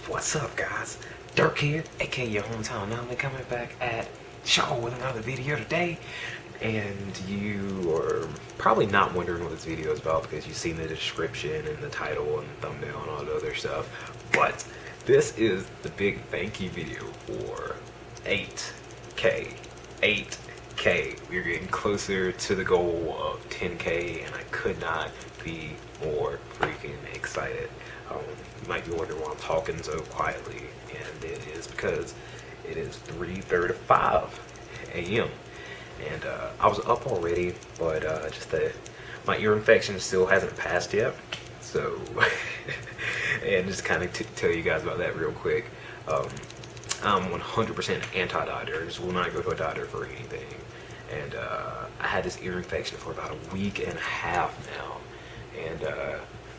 What's up, guys? Dirk here, aka your hometown Anomaly, coming back at y'all with another video today. And you are probably not wondering what this video is about because you've seen the description and the title and the thumbnail and all the other stuff. But this is the big thank you video for 8K. 8K. We're getting closer to the goal of 10K, and I could not be more freaking excited. You might be wondering why I'm talking so quietly, and it is because it is 3:35 a.m. and I was up already, but just that my ear infection still hasn't passed yet. So, and just kind of tell you guys about that real quick. I'm 100% anti-doctor. I just will not go to a doctor for anything. And I had this ear infection for about a week and a half now. And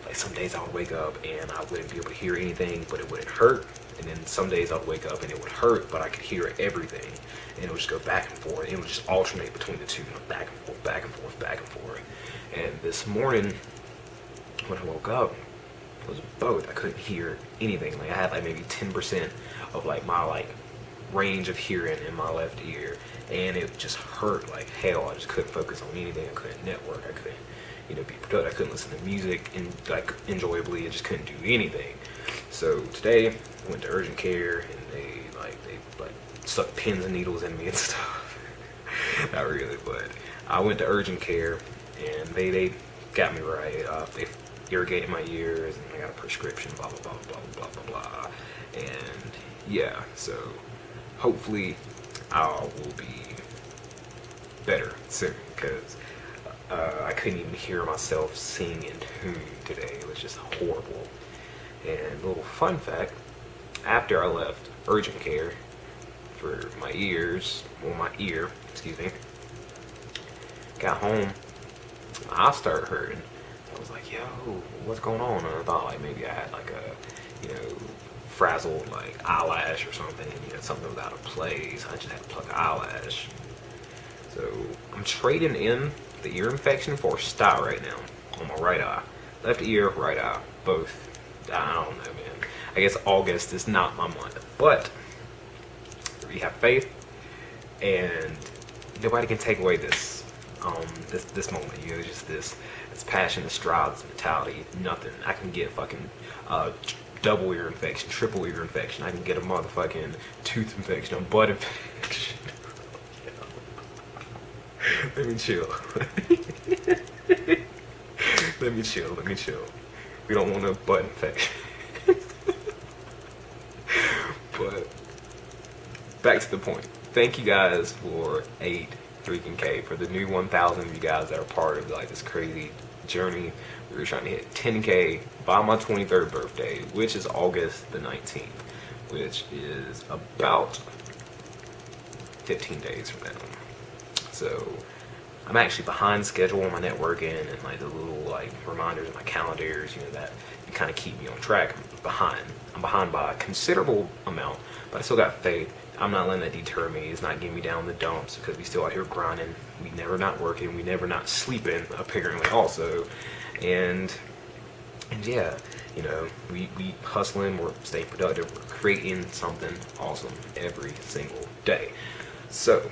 like some days I would wake up and I wouldn't be able to hear anything, but it wouldn't hurt. And then some days I would wake up and it would hurt, but I could hear everything. And it would just go back and forth. It would just alternate between the two, back and forth, back and forth, back and forth. And this morning, when I woke up, it was both. I couldn't hear anything. Like I had like maybe 10% of like my range of hearing in my left ear, and it just hurt like hell. I just couldn't focus on anything. I couldn't network. I couldn't, be productive. I couldn't listen to music and enjoyably. I just couldn't do anything. So today I went to urgent care, and they stuck pins and needles in me and stuff. Not really, but I went to urgent care, and they got me right. They irrigated my ears, and I got a prescription, blah blah blah blah blah blah blah. And yeah, so hopefully I will be better soon, because I couldn't even hear myself sing in tune today. It was just horrible. And a little fun fact, after I left urgent care for my ear, excuse me, got home, my eyes started hurting. I was like, yo, what's going on? And I thought like maybe I had like a, frazzled like eyelash or something, something was out of place. I just had to pluck an eyelash. So I'm trading in the ear infection for a sty right now on my right eye. Left ear, right eye, both. I don't know, man. I guess August is not my month, but we have faith, and nobody can take away this this moment. Just this passion, this drive, this mentality. Nothing. I can get fucking double ear infection, triple ear infection. I can get a motherfucking tooth infection, a butt infection. Let me chill. Let me chill. We don't want no butt infection. But back to the point. Thank you guys for 8 freaking K, for the new 1,000 of you guys that are part of this crazy journey. We were trying to hit 10K by my 23rd birthday, which is August the 19th, which is about 15 days from now. So I'm actually behind schedule on my networking and the little reminders in my calendars, that kind of keep me on track. I'm behind by a considerable amount, but I still got faith. I'm not letting that deter me. It's not getting me down the dumps, because we still out here grinding. We never not working. We never not sleeping, apparently also. And yeah, we hustling. We're staying productive. We're creating something awesome every single day. So,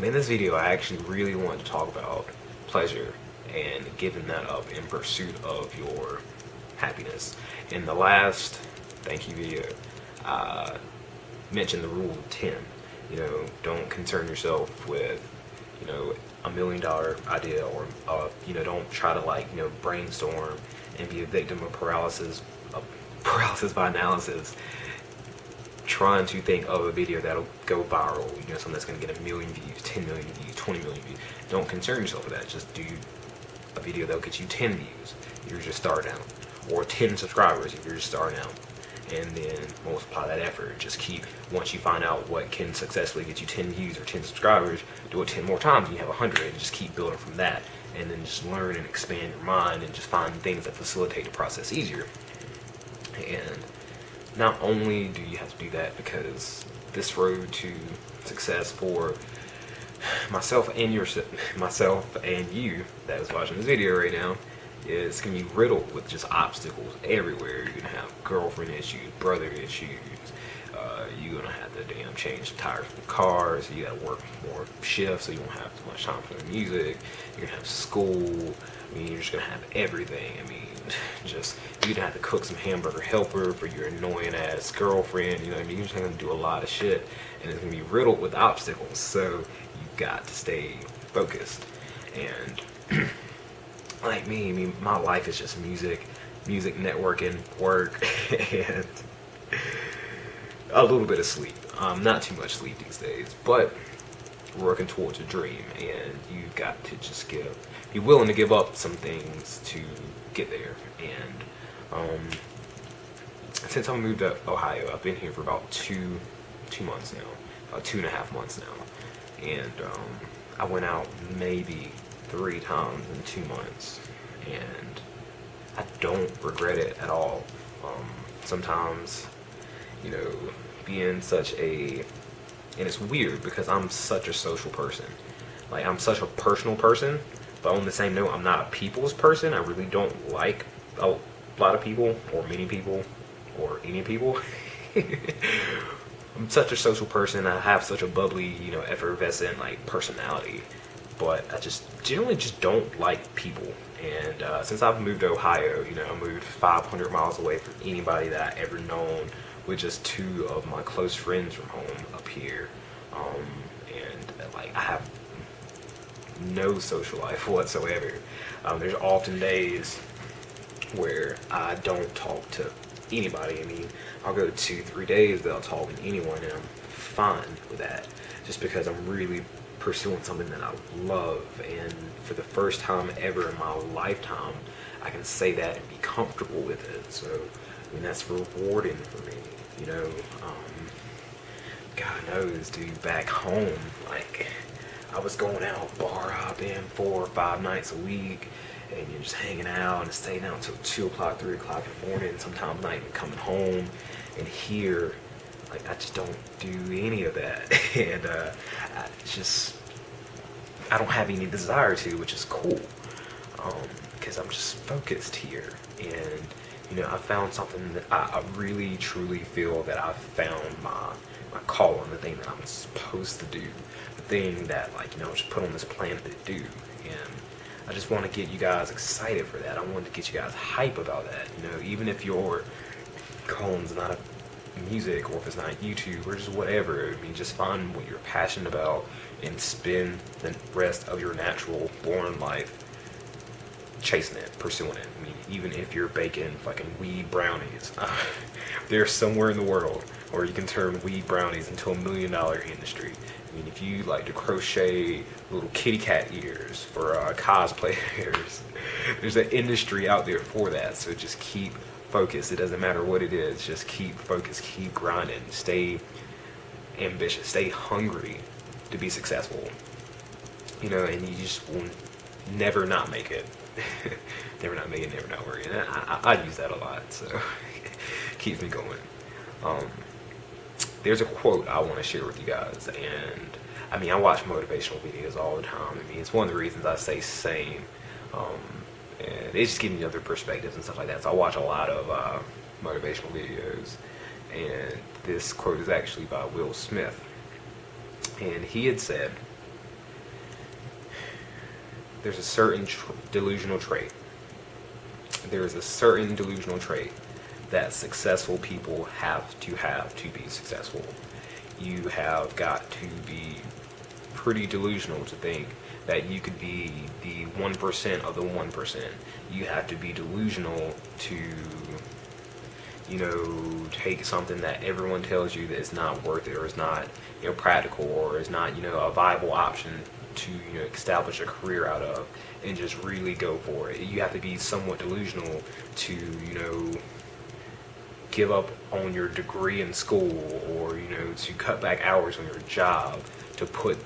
in this video, I actually really want to talk about pleasure and giving that up in pursuit of your happiness. In the last thank you video, I mentioned the rule of 10. Don't concern yourself with $1 million idea, or don't try to brainstorm and be a victim of paralysis by analysis, trying to think of a video that'll go viral, something that's going to get 1 million views, 10 million views, 20 million views. Don't concern yourself with that. Just do a video that'll get you 10 views if you're just starting out, or 10 subscribers if you're just starting out, and then multiply that effort. Just keep, once you find out what can successfully get you 10 views or 10 subscribers, do it 10 more times and you have 100, and just keep building from that, and then just learn and expand your mind and just find things that facilitate the process easier. And not only do you have to do that, because this road to success for myself and you that is watching this video right now it's gonna be riddled with just obstacles everywhere. You're gonna have girlfriend issues, brother issues. You're gonna have to damn change tires for cars. You gotta work more shifts, so you won't have too much time for the music. You're gonna have school. I mean, you're just gonna have everything. I mean, just you're gonna have to cook some hamburger helper for your annoying ass girlfriend. You know what I mean? You're just gonna do a lot of shit, and it's gonna be riddled with obstacles. So you've got to stay focused. And like me, I mean, my life is just music, networking, work, and a little bit of sleep. Not too much sleep these days, but working towards a dream, and you've got to just be willing to give up some things to get there. And since I moved to Ohio, I've been here for about two months now, about 2.5 months now, and I went out maybe 3 times in 2 months, and I don't regret it at all. Sometimes, you know, being such a, and it's weird because I'm such a social person. Like, I'm such a personal person, but on the same note, I'm not a people's person. I really don't like a lot of people, or many people, or any people. I'm such a social person. I have such a bubbly, you know, effervescent, like, personality, but I just generally just don't like people. And since I've moved to Ohio, you know, I moved 500 miles away from anybody that I ever known, with just 2 of my close friends from home up here. And like, I have no social life whatsoever. There's often days where I don't talk to anybody. I mean, I'll go 2-3 days without talking to anyone, and I'm fine with that, just because I'm really pursuing something that I love. And for the first time ever in my lifetime, I can say that and be comfortable with it. So, I mean, that's rewarding for me, you know. God knows, dude, back home, like, I was going out bar hopping 4 or 5 nights a week, and you're just hanging out and staying out until 2 o'clock, 3 o'clock in the morning, sometimes not even coming home. And here, like, I just don't do any of that. And I don't have any desire to, which is cool, because I'm just focused here. And, you know, I found something that I really, truly feel that I've found my calling, the thing that I'm supposed to do, the thing that, like, you know, I was put on this planet to do. And I just want to get you guys excited for that. I want to get you guys hype about that. You know, even if your calling's not music, or if it's not YouTube, or just whatever, I mean, just find what you're passionate about and spend the rest of your natural born life chasing it, pursuing it. I mean, even if you're baking fucking weed brownies, there's somewhere in the world where you can turn weed brownies into $1 million industry. I mean, if you like to crochet little kitty cat ears for cosplayers, there's an industry out there for that. So just keep focused. It doesn't matter what it is. Just keep focused, keep grinding, stay ambitious, stay hungry to be successful. You know, and you just will never not make it. Never not make it, never not worry. And I use that a lot, so keeps me going. There's a quote I want to share with you guys, and I mean, I watch motivational videos all the time. I mean, it's one of the reasons I stay sane, and it just gives me other perspectives and stuff like that. So I watch a lot of motivational videos, and this quote is actually by Will Smith, and he had said, there's a certain delusional trait. There is a certain delusional trait that successful people have to be successful. You have got to be pretty delusional to think that you could be the 1% of the 1%. You have to be delusional to, you know, take something that everyone tells you that is not worth it, or is not, you know, practical, or is not, you know, a viable option to, you know, establish a career out of, and just really go for it. You have to be somewhat delusional to, you know, give up on your degree in school, or, you know, to cut back hours on your job to put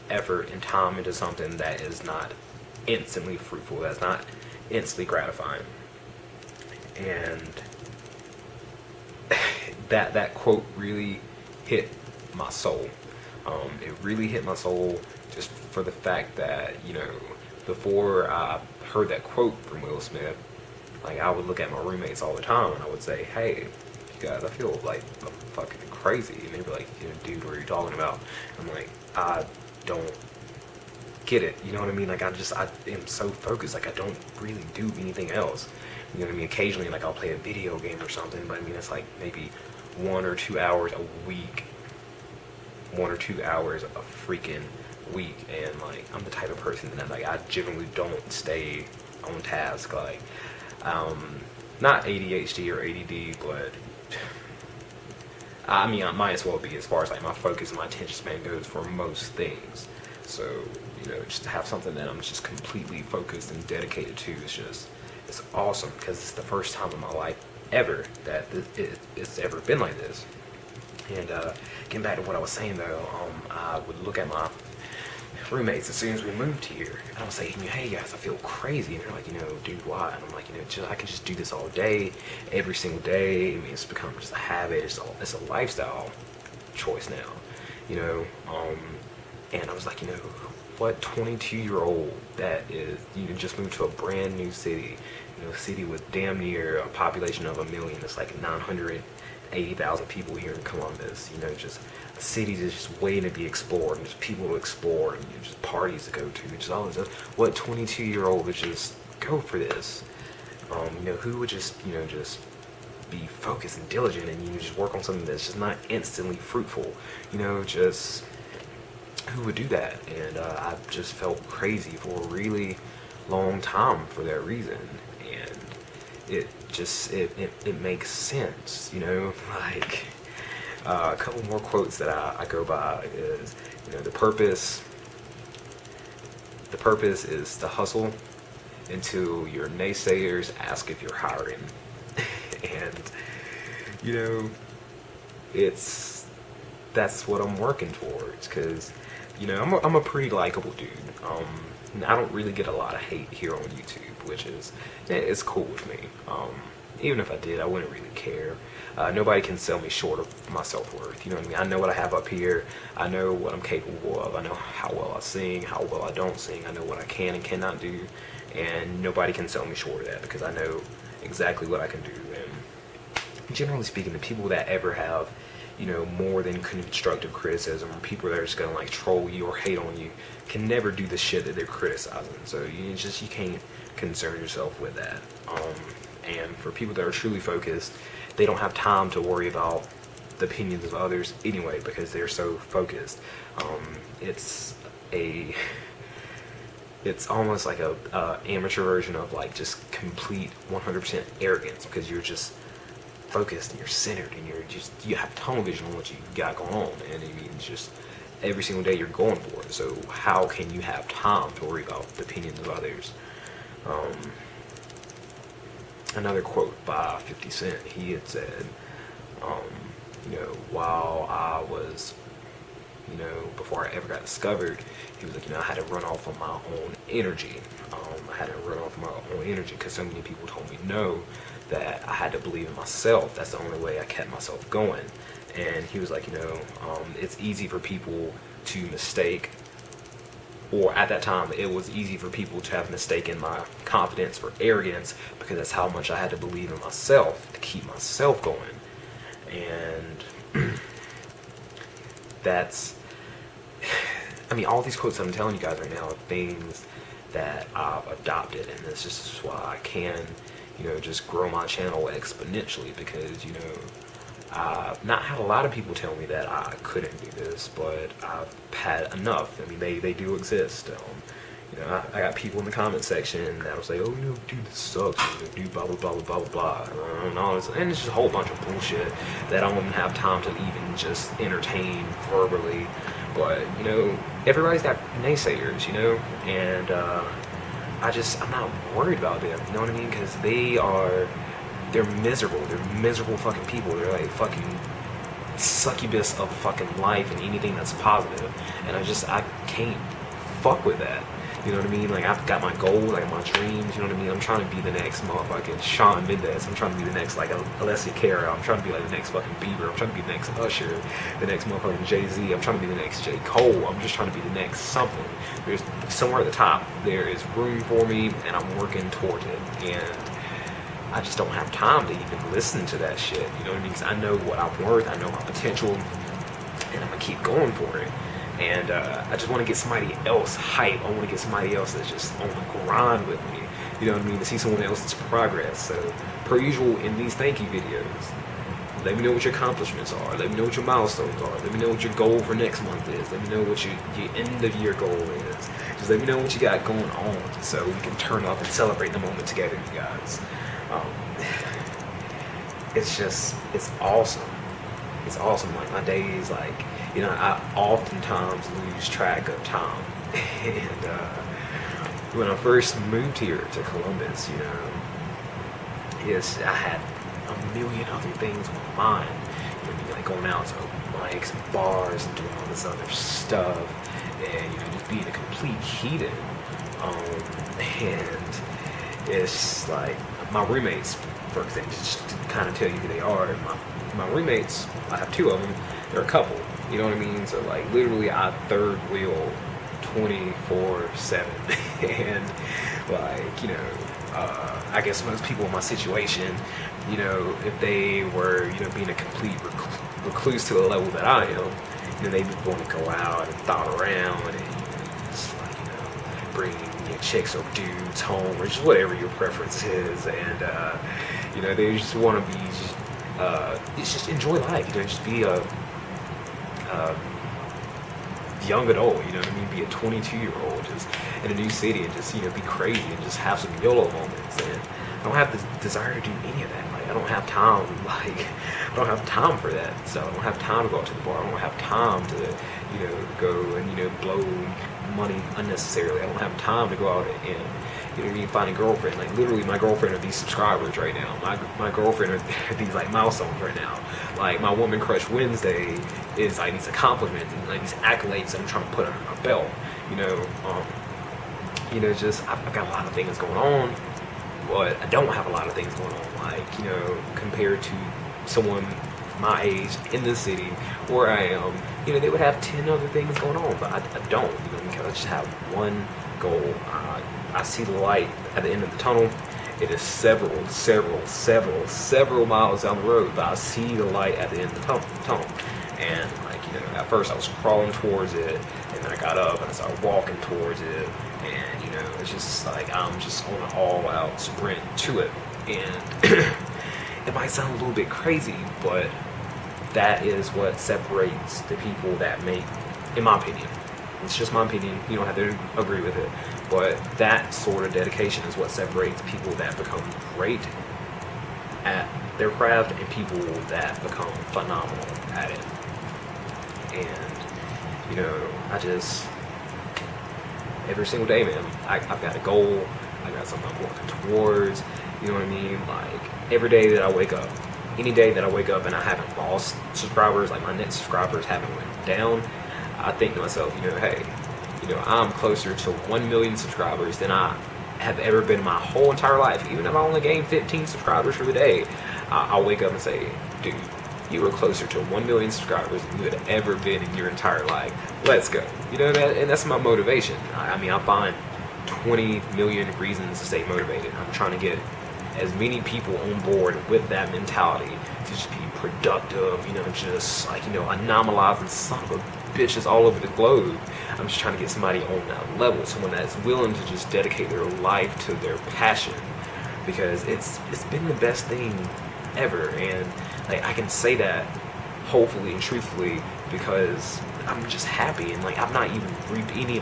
effort and time into something that is not instantly fruitful, that's not instantly gratifying. And that quote really hit my soul. It really hit my soul, just for the fact that, you know, before I heard that quote from Will Smith, like, I would look at my roommates all the time and I would say, hey, you guys, I feel like I'm fucking crazy. And they'd be like, dude, what are you talking about? I'm like, I don't get it. You know what I mean? Like, I am so focused. Like, I don't really do anything else. You know what I mean? Occasionally, like, I'll play a video game or something, but I mean, it's like maybe 1 or 2 hours a week. 1 or 2 hours a freaking week. And like, I'm the type of person that, like, I generally don't stay on task. Like, not ADHD or ADD, but I mean, I might as well be, as far as like my focus and my attention span goes for most things. So, you know, just to have something that I'm just completely focused and dedicated to is just, it's awesome, because it's the first time in my life ever that it's ever been like this. And getting back to what I was saying though, I would look at my roommates as soon as we moved here, and I would say, hey guys, I feel crazy. And they're like, dude, why? And I'm like, I can just do this all day, every single day. I mean, it's become just a habit. It's a lifestyle choice now, and I was like, what 22-year-old that is, just moved to a brand new city, a city with damn near a population of 1 million. It's like 980,000 people here in Columbus, just a city that's just waiting to be explored, and just people to explore, and just parties to go to, and just all this stuff. What 22-year-old would just go for this? Who would just, just be focused and diligent, and just work on something that's just not instantly fruitful? Just who would do that? And I just felt crazy for a really long time for that reason, and it just it makes sense, like a couple more quotes that I go by is, the purpose is to hustle until your naysayers ask if you're hiring. And that's what I'm working towards, because I'm a pretty likable dude. I don't really get a lot of hate here on YouTube, which is, it's cool with me. Even if I did, I wouldn't really care. Nobody can sell me short of my self-worth. You know what I mean? I know what I have up here. I know what I'm capable of. I know how well I sing, how well I don't sing. I know what I can and cannot do. And nobody can sell me short of that, because I know exactly what I can do. And generally speaking, the people that ever have, more than constructive criticism, or people that are just gonna like troll you or hate on you, can never do the shit that they're criticizing. So you can't concern yourself with that. And for people that are truly focused, they don't have time to worry about the opinions of others anyway, because they're so focused. It's almost like a amateur version of like just complete 100% arrogance, because you're just focused and you're centered, and you have tunnel vision on what you got going on, and I mean, just every single day you're going for it. So how can you have time to worry about the opinions of others? Another quote by 50 Cent, he had said, while I was, before I ever got discovered, he was like, I had to run off on my own energy. I had to run off my own energy because so many people told me no, that I had to believe in myself. That's the only way I kept myself going. And he was like, it's easy for people to mistake, or at that time, it was easy for people to have mistaken my confidence for arrogance, because that's how much I had to believe in myself to keep myself going. And that's, I mean, all these quotes I'm telling you guys right now are things that I've adopted, and this is why I can, just grow my channel exponentially, because, I've not had a lot of people tell me that I couldn't do this, but I've had enough. I mean, they do exist. I got people in the comment section that will say, oh no, dude, this sucks, dude, blah blah blah blah blah blah, and all this, and it's just a whole bunch of bullshit that I wouldn't have time to even just entertain verbally. But everybody's got naysayers, and I'm not worried about them. You know what I mean? Because they're miserable. They're miserable fucking people. They're like fucking succubus of fucking life and anything that's positive. And I can't fuck with that. You know what I mean? Like, I've got my goals, like my dreams, you know what I mean? I'm trying to be the next motherfucking Shawn Mendes. I'm trying to be the next, like, Alessia Cara. I'm trying to be, like, the next fucking Bieber. I'm trying to be the next Usher, the next motherfucking Jay-Z. I'm trying to be the next J. Cole. I'm just trying to be the next something. There's somewhere at the top, there is room for me, and I'm working towards it. And I just don't have time to even listen to that shit. You know what I mean? Because I know what I'm worth. I know my potential, and I'm going to keep going for it. And I just want to get somebody else hype. I want to get somebody else that's just on the grind with me. You know what I mean? To see someone else's progress. So, per usual, in these thank you videos, let me know what your accomplishments are. Let me know what your milestones are. Let me know what your goal for next month is. Let me know what your end of year goal is. Just let me know what you got going on so we can turn up and celebrate the moment together, you guys. It's awesome. It's awesome. Like, my days, like, you know, I oftentimes lose track of time. And when I first moved here to Columbus, you know, yes, I had a million other things on my mind. You know, like going out to open mics and bars and doing all this other stuff, and you know, just being a complete heathen. And it's like my roommates, for example, just to kind of tell you who they are. My roommates, I have two of them. They're a couple. You know what I mean? So like literally, I third wheel 24/7, and like, you know, I guess most people in my situation, you know, if they were, you know, being a complete recluse to the level that I am, you know, they'd be want to go out and thought around and, you know, just like, you know, bring, you know, chicks or dudes home or just whatever your preference is, and you know, they just want to be, just enjoy life, you know, just be a young adult, you know what I mean? Be a 22-year-old just in a new city and just, you know, be crazy and just have some YOLO moments. And I don't have the desire to do any of that. Like, I don't have time. Like, I don't have time for that. So I don't have time to go out to the bar. I don't have time to, you know, go and, you know, blow money unnecessarily. I don't have time to go out and, you know what I mean, find a girlfriend. Like, literally, my girlfriend are these subscribers right now. My girlfriend are these, like, milestones right now. Like, my Woman Crush Wednesday is, like, these accomplishments and, like, these accolades that I'm trying to put under my belt. You know, just, I've got a lot of things going on, but I don't have a lot of things going on. Like, you know, compared to someone my age in the city where I am, you know, they would have 10 other things going on, but I don't, you know, because I just have one goal. I see the light at the end of the tunnel. It is several miles down the road, but I see the light at the end of the tunnel. And, like, you know, at first I was crawling towards it, and then I got up and I started walking towards it, and, you know, it's just like I'm just on an all-out sprint to it. And it might sound a little bit crazy, but that is what separates the people that make, in my opinion, it's just my opinion, you don't have to agree with it, but that sort of dedication is what separates people that become great at their craft and people that become phenomenal at it. And, you know, I just, every single day, man, I've got a goal, I got something I'm working towards, you know what I mean? Like, every day that I wake up, any day that I wake up and I haven't lost subscribers, like my net subscribers haven't went down, I think to myself, you know, hey, you know, I'm closer to 1 million subscribers than I have ever been in my whole entire life. Even if I only gained 15 subscribers for the day, I'll wake up and say, dude, you were closer to 1 million subscribers than you had ever been in your entire life. Let's go. You know, and that's my motivation. I mean, I find 20 million reasons to stay motivated. I'm trying to get as many people on board with that mentality to just be productive, you know, just like, you know, anomalizing son of a bitches all over the globe. I'm just trying to get somebody on that level, someone that's willing to just dedicate their life to their passion, because it's been the best thing ever. And like, I can say that hopefully and truthfully because I'm just happy, and like, I've not even reaped any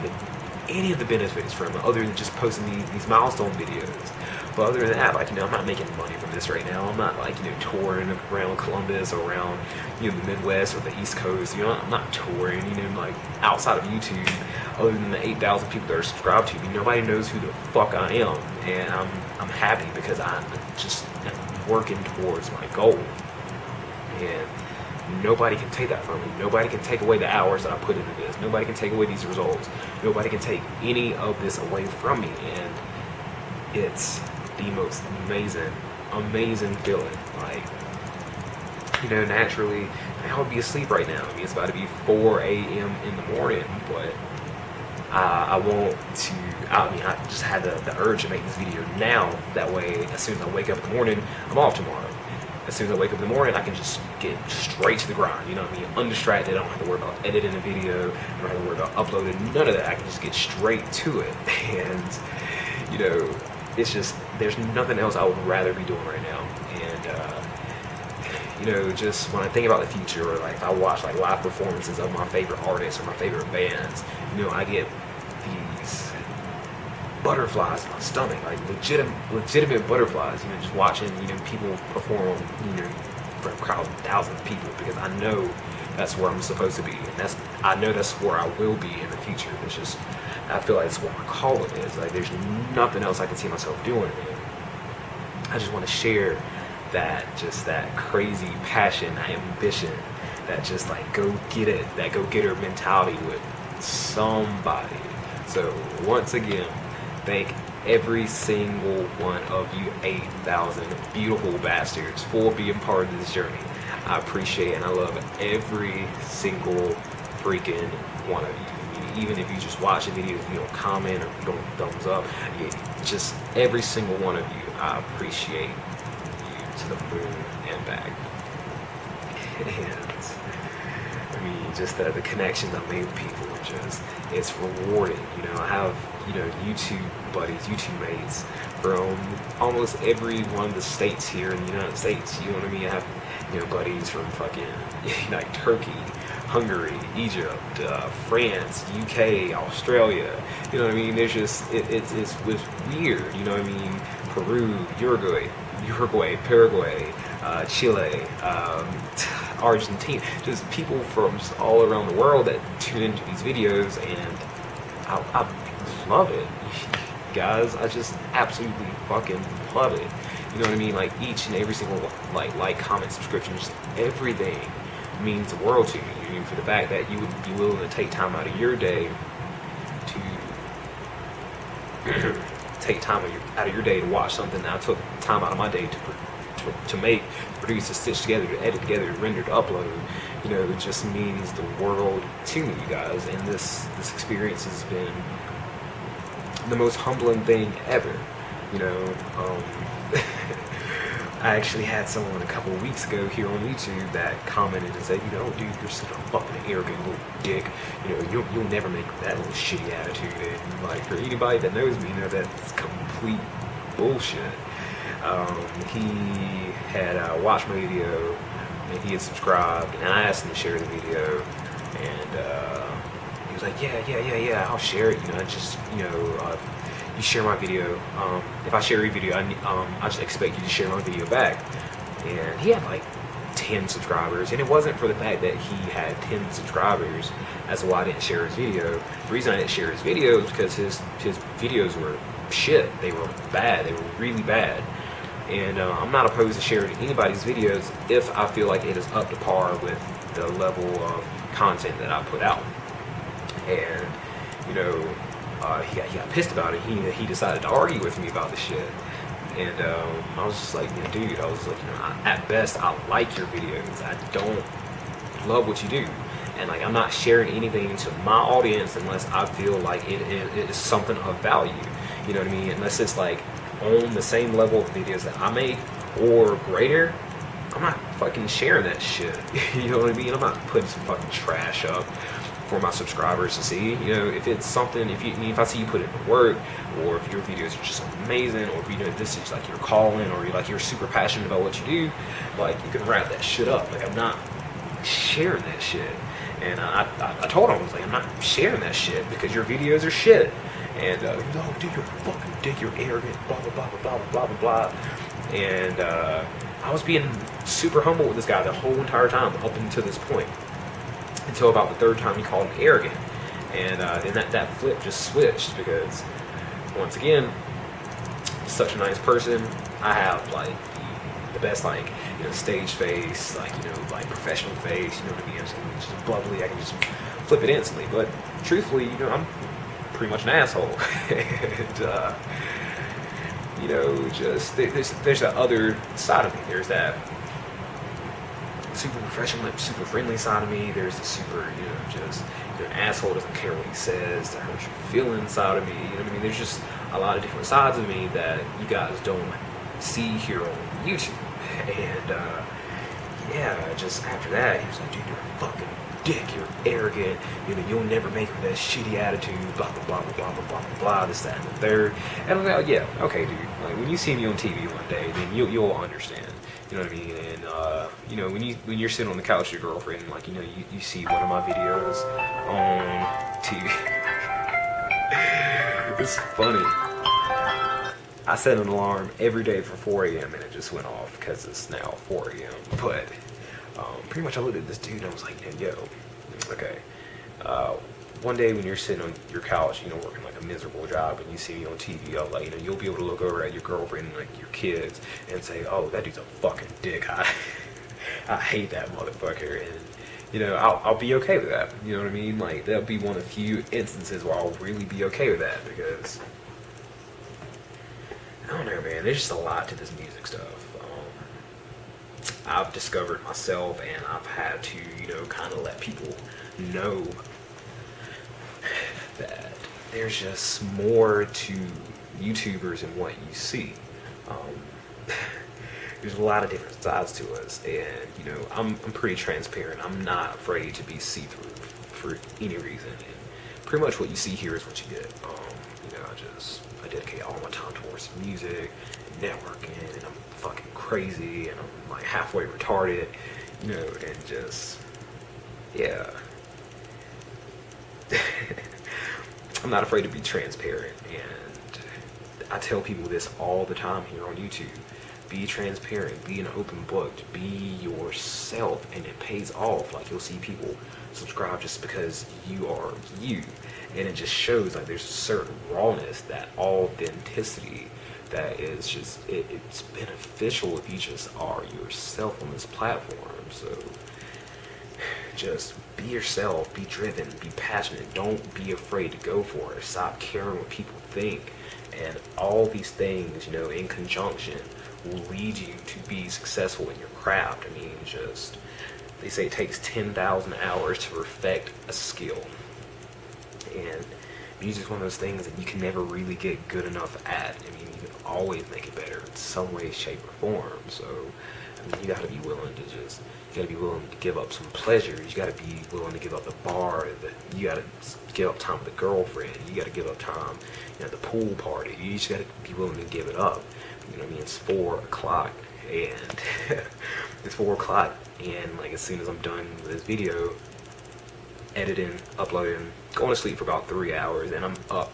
of the benefits from it other than just posting these milestone videos. But other than that, like, you know, I'm not making money from this right now. I'm not, like, you know, touring around Columbus or around, you know, the Midwest or the East Coast. You know, I'm not touring, you know, like, outside of YouTube, other than the 8,000 people that are subscribed to me. Nobody knows who the fuck I am. And I'm happy because I'm just working towards my goal. And nobody can take that from me. Nobody can take away the hours that I put into this. Nobody can take away these results. Nobody can take any of this away from me. And it's the most amazing feeling. Like, you know, naturally, I would be asleep right now. I mean, it's about to be 4 a.m. in the morning, but I want to, I mean, I just had the urge to make this video now. That way, as soon as I wake up in the morning, I'm off tomorrow. As soon as I wake up in the morning, I can just get straight to the grind, you know what I mean? Undistracted, I don't have to worry about editing a video, I don't have to worry about uploading, none of that. I can just get straight to it. And, you know, it's just, there's nothing else I would rather be doing right now. And, you know, just when I think about the future, or like if I watch like live performances of my favorite artists or my favorite bands, you know, I get these butterflies in my stomach, like legitimate butterflies, you know, just watching, you know, people perform, you know, for a crowd of thousands of people, because I know that's where I'm supposed to be, and I know that's where I will be in the future. It's just, I feel like it's what my calling is. Like, there's nothing else I can see myself doing. I just want to share that, just that crazy passion, that ambition, that just like go get it, that go getter mentality with somebody. So once again, thank every single one of you 8,000 beautiful bastards for being part of this journey. I appreciate and I love every single freaking one of you. I mean, even if you just watch the video, you don't comment or you don't thumbs up, just every single one of you, I appreciate you to the moon and back. And I mean, just the connections I made with people are just, it's rewarding. You know, I have, you know, YouTube buddies, YouTube mates from almost every one of the states here in the United States. You know what I mean? I have, you know, buddies from fucking like Turkey, Hungary, Egypt, France, UK, Australia. You know what I mean? There's just, it's weird. You know what I mean? Peru, Uruguay, Paraguay, Chile, Argentina, just people from just all around the world that tune into these videos, and I love it, guys. I just absolutely fucking love it. You know what I mean? Like, each and every single like, comment, subscription, just everything means the world to me. I mean, for the fact that you would be willing to take time out of your day to take time out of your day to watch something that I took time out of my day to make, to produce, to stitch together, to edit together, to render, to upload. You know, it just means the world to me, you guys. And this experience has been the most humbling thing ever. You know, I actually had someone a couple of weeks ago here on YouTube that commented and said, you know, dude, you're such a fucking arrogant little dick. You know, you'll never make that little shitty attitude. And like, for anybody that knows me, you know that's complete bullshit. He had watched my video and he had subscribed, and I asked him to share the video, and he was like, yeah, I'll share it. You know, I just, you know, you share my video. If I share your video, I just expect you to share my video back. And he had like 10 subscribers, and it wasn't for the fact that he had 10 subscribers as to why I didn't share his video. The reason I didn't share his video is because his videos were shit. They were bad. They were really bad. And I'm not opposed to sharing anybody's videos if I feel like it is up to par with the level of content that I put out. And, you know, he got pissed about it. He decided to argue with me about the shit. And I was just like, you know, dude, I was like, you know, at best, I like your videos. I don't love what you do. And like, I'm not sharing anything to my audience unless I feel like it is something of value. You know what I mean? Unless it's like on the same level of videos that I make or greater, I'm not fucking sharing that shit. You know what I mean? I'm not putting some fucking trash up for my subscribers to see. You know, if it's something, if I see you put it in work, or if your videos are just amazing, or if you know this is like your calling, or you're super passionate about what you do, like, you can wrap that shit up. Like, I'm not sharing that shit. And I told him, I was like, I'm not sharing that shit because your videos are shit. And no, dude, you're fucking dick, you're arrogant, blah blah blah blah blah blah blah. And I was being super humble with this guy the whole entire time up until this point, until about the third time he called me arrogant. And then that flip just switched, because once again, such a nice person. I have like the best like stage face, like, like professional face, you know what I mean? It's just bubbly, I can just flip it instantly. But truthfully, I'm pretty much an asshole. And, just there's that other side of me. There's that super professional, super friendly side of me. There's the super, just an asshole, doesn't care what he says, that hurts your feelings side of me. You know what I mean? There's just a lot of different sides of me that you guys don't see here on YouTube. And yeah, just after that, he was like, dude, you're a fucking dick, you're arrogant, you'll never make it with that shitty attitude, blah, blah, blah, blah, blah, blah, blah, blah, this, that, and the third. And I'm like, yeah, okay, dude, like, when you see me on TV one day, then you'll understand, you know what I mean? And, when you're sitting on the couch with your girlfriend, like, you see one of my videos on TV. It's funny. I set an alarm every day for 4 a.m. and it just went off because it's now 4 a.m. But pretty much I looked at this dude and I was like, yo, okay. One day when you're sitting on your couch, working like a miserable job, and you see me on TV, I'll like, you'll be able to look over at your girlfriend and like your kids and say, oh, that dude's a fucking dick. I hate that motherfucker. And I'll be okay with that. You know what I mean? Like, that'll be one of the few instances where I'll really be okay with that, because I don't know, man. There's just a lot to this music stuff. I've discovered myself, and I've had to, kind of let people know that there's just more to YouTubers than what you see. There's a lot of different sides to us, and I'm pretty transparent. I'm not afraid to be see-through for any reason. And pretty much what you see here is what you get. I dedicate all my time towards music, and networking, and I'm fucking crazy, and I'm like halfway retarded, and just, yeah. I'm not afraid to be transparent, and I tell people this all the time here on YouTube. Be transparent, be an open book, be yourself, and it pays off. Like, you'll see people subscribe just because you are you, and it just shows like there's a certain rawness, that authenticity that is just, it's beneficial if you just are yourself on this platform. So just be yourself, be driven, be passionate, don't be afraid to go for it, stop caring what people think, and all these things, in conjunction, will lead you to be successful in your craft. I mean, they say it takes 10,000 hours to perfect a skill, and music's one of those things that you can never really get good enough at. I mean, you can always make it better in some way, shape, or form. So, I mean, you gotta be willing to you gotta be willing to give up some pleasures. You gotta be willing to give up the bar. You gotta give up time with the girlfriend. You gotta give up time, at the pool party. You just gotta be willing to give it up. You know what I mean? It's 4 o'clock, and it's 4 o'clock, and like, as soon as I'm done with this video, editing, uploading, going to sleep for about 3 hours, and I'm up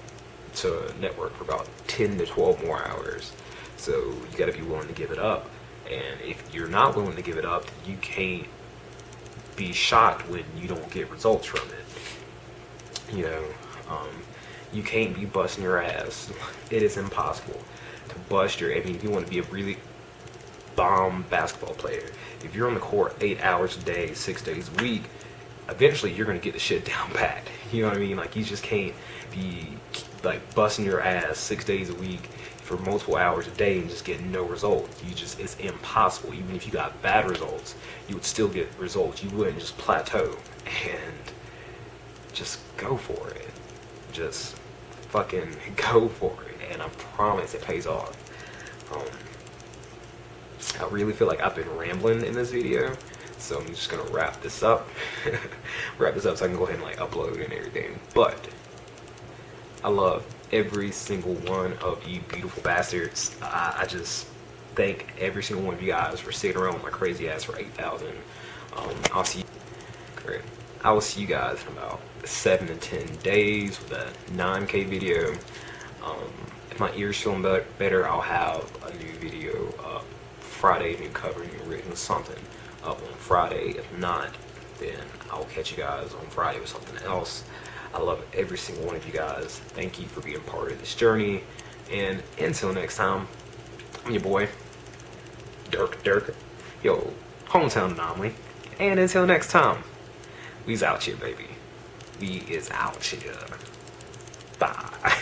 to network for about 10 to 12 more hours. So you got to be willing to give it up, and if you're not willing to give it up, you can't be shocked when you don't get results from it. You can't be busting your ass. It is impossible to bust your, if you want to be a really bomb basketball player, if you're on the court 8 hours a day, 6 days a week, eventually you're going to get the shit down pat. You know what I mean? Like, you just can't be like busting your ass 6 days a week for multiple hours a day and just get no results. It's impossible. Even if you got bad results, you would still get results. You wouldn't just plateau, and just go for it. Just fucking go for it, and I promise it pays off. I really feel like I've been rambling in this video, so I'm just gonna wrap this up. So I can go ahead and like upload and everything. But I love every single one of you beautiful bastards. I just thank every single one of you guys for sticking around with my crazy ass for 8,000. I will see you guys in about 7 to 10 days with a 9K video. If my ear's feeling better, I'll have a new video up Friday, new cover, new written, something up on Friday. If not, then I'll catch you guys on Friday with something else. I love every single one of you guys. Thank you for being part of this journey. And until next time, I'm your boy, Dirk. Yo, hometown Anomaly. And until next time, we's out here, baby. We is out here. Bye.